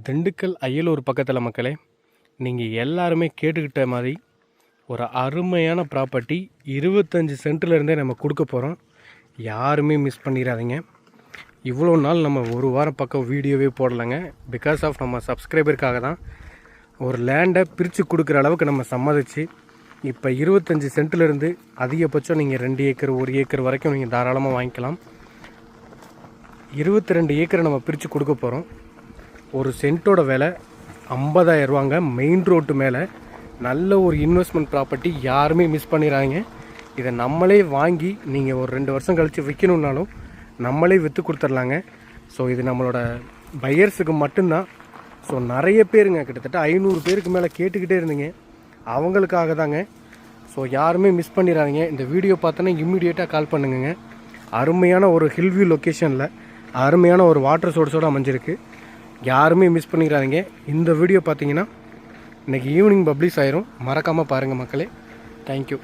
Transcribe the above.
திண்டுக்கல் அய்யலூர் பக்கத்தில் மக்களே, நீங்கள் எல்லாருமே கேட்டுக்கிட்ட மாதிரி ஒரு அருமையான ப்ராப்பர்ட்டி 25 சென்ட்லேருந்தே நம்ம கொடுக்க போகிறோம். யாருமே மிஸ் பண்ணிடாதீங்க. இவ்வளோ நாள் நம்ம ஒரு வாரம் பக்கம் வீடியோவே போடலைங்க. பிகாஸ் ஆஃப் நம்ம சப்ஸ்கிரைபருக்காக தான் ஒரு லேண்டை பிரித்து கொடுக்குற அளவுக்கு நம்ம சம்மதிச்சு இப்போ 25 சென்ட்லேருந்து அதிகபட்சம் நீங்கள் 2 ஏக்கர் 1 ஏக்கர் வரைக்கும் நீங்கள் தாராளமாக வாங்கிக்கலாம். 22 ஏக்கரை நம்ம பிரித்து கொடுக்க போகிறோம். ஒரு சென்ட்டோட விலை 50,000 ரூபாங்க. மெயின் ரோட்டு மேலே நல்ல ஒரு இன்வெஸ்ட்மெண்ட் ப்ராப்பர்ட்டி. யாருமே மிஸ் பண்ணிடுறாங்க. இதை நம்மளே வாங்கி நீங்கள் ஒரு 2 வருஷம் கழித்து விற்கணுன்னாலும் நம்மளே விற்று கொடுத்துர்லாங்க. ஸோ இது நம்மளோட பையர்ஸுக்கு மட்டும்தான். ஸோ நிறைய பேருங்க, கிட்டத்தட்ட 500 பேருக்கு மேலே கேட்டுக்கிட்டே இருந்தீங்க. அவங்களுக்காக தாங்க. ஸோ யாருமே மிஸ் பண்ணிடாதீங்க. இந்த வீடியோ பார்த்தோன்னா இம்மிடியேட்டாக கால் பண்ணுங்க. அருமையான ஒரு ஹில்வியூ லொக்கேஷனில் அருமையான ஒரு வாட்டர் சோர்ஸோடு அமைஞ்சிருக்கு. யாருமே மிஸ் பண்ணிடாதீங்க. இந்த வீடியோ பார்த்தீங்கன்னா இன்றைக்கி ஈவினிங் பப்ளிஷ் ஆயிரும். மறக்காமல் பாருங்கள் மக்களே. தேங்க்யூ.